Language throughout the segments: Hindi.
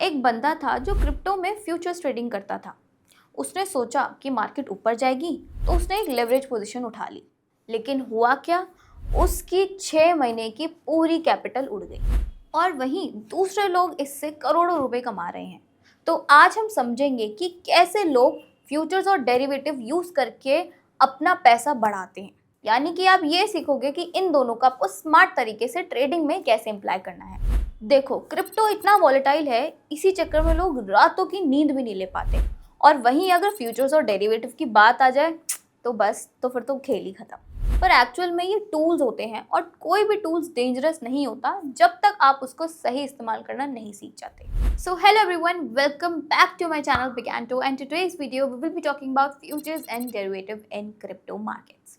एक बंदा था जो क्रिप्टो में फ्यूचर्स ट्रेडिंग करता था। उसने सोचा कि मार्केट ऊपर जाएगी तो उसने एक लेवरेज पोजीशन उठा ली। लेकिन हुआ क्या, उसकी 6 महीने की पूरी कैपिटल उड़ गई और वहीं दूसरे लोग इससे करोड़ों रुपए कमा रहे हैं। तो आज हम समझेंगे कि कैसे लोग फ्यूचर्स और डेरिवेटिव यूज करके अपना पैसा बढ़ाते हैं। यानी कि आप ये सीखोगे कि इन दोनों का आपको स्मार्ट तरीके से ट्रेडिंग में कैसे इम्प्लाई करना है। देखो, क्रिप्टो इतना वॉलेटाइल है, इसी चक्कर में लोग रातों की नींद भी नहीं ले पाते। और वहीं अगर फ्यूचर्स और डेरिवेटिव की बात आ जाए तो बस, तो फिर तो खेल ही खत्म। पर एक्चुअल में ये टूल्स होते हैं और कोई भी टूल्स डेंजरस नहीं होता जब तक आप उसको सही इस्तेमाल करना नहीं सीख जाते। So hello everyone, welcome back to my channel Bigganto and today's video we will be talking about futures and derivative in crypto markets.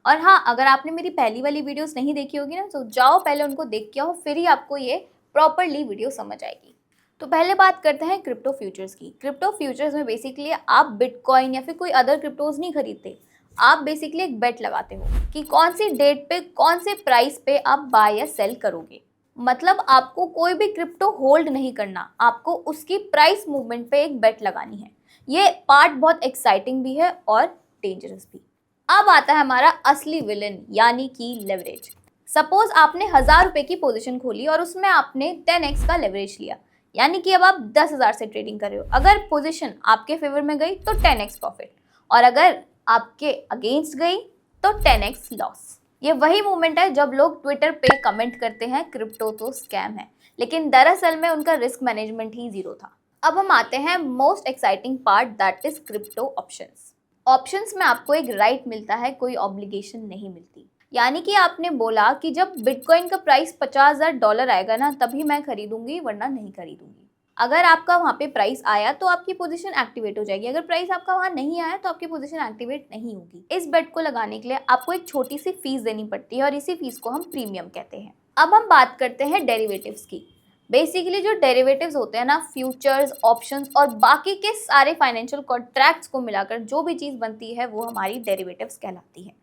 और हाँ, अगर आपने मेरी पहली वाली वीडियोस नहीं देखी होगी ना, तो जाओ पहले उनको देख के आओ, फिर ही आपको ये प्रॉपरली वीडियो समझ आएगी। तो पहले बात करते हैं क्रिप्टो फ्यूचर्स की। क्रिप्टो फ्यूचर्स में बेसिकली आप बिटकॉइन या फिर कोई अदर क्रिप्टोज नहीं खरीदते। आप बेसिकली एक बेट लगाते हो कि कौन सी डेट पे कौन से प्राइस पे आप बाय या सेल करोगे। मतलब आपको कोई भी क्रिप्टो होल्ड नहीं करना, आपको उसकी प्राइस मूवमेंट पे एक बेट लगानी है। ये पार्ट बहुत एक्साइटिंग भी है और डेंजरस भी। अब आता है हमारा असली विलन, यानी कि लेवरेज। सपोज आपने 1000 रुपए की पोजीशन खोली और उसमें आपने 10x का लेवरेज लिया, यानी कि अब आप 10,000 से ट्रेडिंग कर रहे हो। अगर पोजीशन आपके फेवर में गई तो 10x प्रॉफिट, और अगर आपके अगेंस्ट गई तो 10x लॉस। ये वही मोमेंट है जब लोग ट्विटर पे कमेंट करते हैं क्रिप्टो तो स्कैम है, लेकिन दरअसल में उनका रिस्क मैनेजमेंट ही जीरो था। अब हम आते हैं most exciting part, that is crypto options. Options में आपको एक राइट मिलता है, कोई ऑब्लिगेशन नहीं मिलती। यानी कि आपने बोला कि जब बिटकॉइन का प्राइस $50,000 आएगा ना, तभी मैं खरीदूंगी, वरना नहीं खरीदूंगी। अगर आपका वहाँ पे प्राइस आया तो आपकी पोजीशन एक्टिवेट हो जाएगी, अगर प्राइस आपका वहाँ नहीं आया तो आपकी पोजीशन एक्टिवेट नहीं होगी। इस बेट को लगाने के लिए आपको एक छोटी सी फीस देनी पड़ती है और इसी फीस को हम प्रीमियम कहते हैं। अब हम बात करते हैं डेरिवेटिव्स की। बेसिकली जो डेरिवेटिव्स होते हैं ना, फ्यूचर्स, ऑप्शंस और बाकी के सारे फाइनेंशियल कॉन्ट्रैक्ट्स को मिलाकर जो भी चीज़ बनती है वो हमारी डेरिवेटिव्स कहलाती है।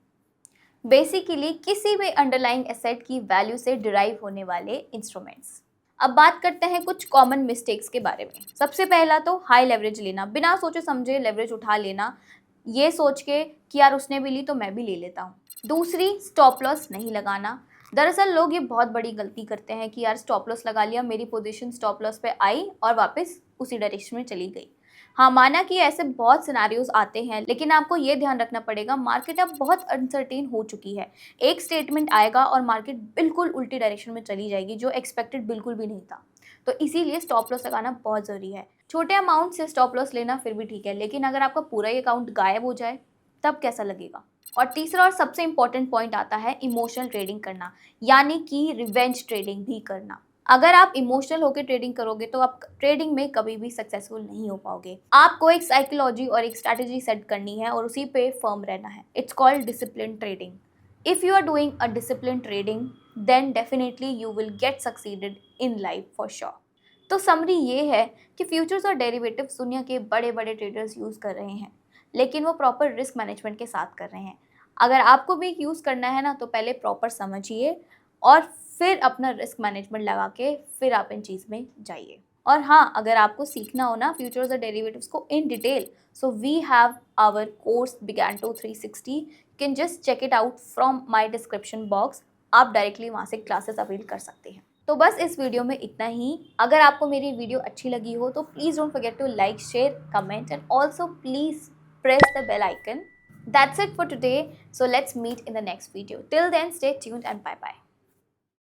बेसिकली किसी भी अंडरलाइंग एसेट की वैल्यू से डिराइव होने वाले इंस्ट्रूमेंट्स। अब बात करते हैं कुछ कॉमन मिस्टेक्स के बारे में। सबसे पहला तो हाई लेवरेज लेना, बिना सोचे समझे लेवरेज उठा लेना, ये सोच के कि यार उसने भी ली तो मैं भी ले लेता हूँ। दूसरी, स्टॉप लॉस नहीं लगाना। दरअसल लोग ये बहुत बड़ी गलती करते हैं कि यार स्टॉप लॉस लगा लिया, मेरी पोजीशन स्टॉप लॉस पे आई और वापस उसी डायरेक्शन में चली गई। हाँ, माना कि ऐसे बहुत सिनारियोज आते हैं, लेकिन आपको ये ध्यान रखना पड़ेगा, मार्केट अब बहुत अनसर्टेन हो चुकी है। एक स्टेटमेंट आएगा और मार्केट बिल्कुल उल्टी डायरेक्शन में चली जाएगी, जो एक्सपेक्टेड बिल्कुल भी नहीं था। तो इसीलिए स्टॉप लॉस लगाना बहुत ज़रूरी है। छोटे अमाउंट से स्टॉप लॉस लेना फिर भी ठीक है, लेकिन अगर आपका पूरा ही अकाउंट गायब हो जाए तब कैसा लगेगा। और तीसरा और सबसे इंपॉर्टेंट पॉइंट आता है इमोशनल ट्रेडिंग करना, यानी कि रिवेंज ट्रेडिंग भी करना। अगर आप इमोशनल होकर ट्रेडिंग करोगे तो आप ट्रेडिंग में कभी भी सक्सेसफुल नहीं हो पाओगे। आपको एक साइकोलॉजी और एक स्ट्रैटेजी सेट करनी है और उसी पे फर्म रहना है। It's called discipline trading. If you are doing a discipline trading then definitely you will get succeeded in life for sure. तो समरी ये है कि फ्यूचर्स और डेरिवेटिव्स दुनिया के बड़े बड़े ट्रेडर्स यूज़ कर रहे हैं, लेकिन वो प्रॉपर रिस्क मैनेजमेंट के साथ कर रहे हैं। अगर आपको भी यूज़ करना है ना, तो पहले प्रॉपर समझिए और फिर अपना रिस्क मैनेजमेंट लगा के फिर आप इन चीज़ में जाइए। और हाँ, अगर आपको सीखना हो ना फ्यूचर्स और डेरिवेटिव्स को in detail, so we have our course Bigganto 360। You can just check it out from my description box. आप डायरेक्टली वहाँ से क्लासेस अवेल कर सकते हैं। तो बस इस वीडियो में इतना ही। अगर आपको मेरी वीडियो अच्छी लगी हो तो please don't forget to like, share, comment and also please press the bell icon. That's it for today. So let's meet in the next video. Till then, stay tuned and bye bye.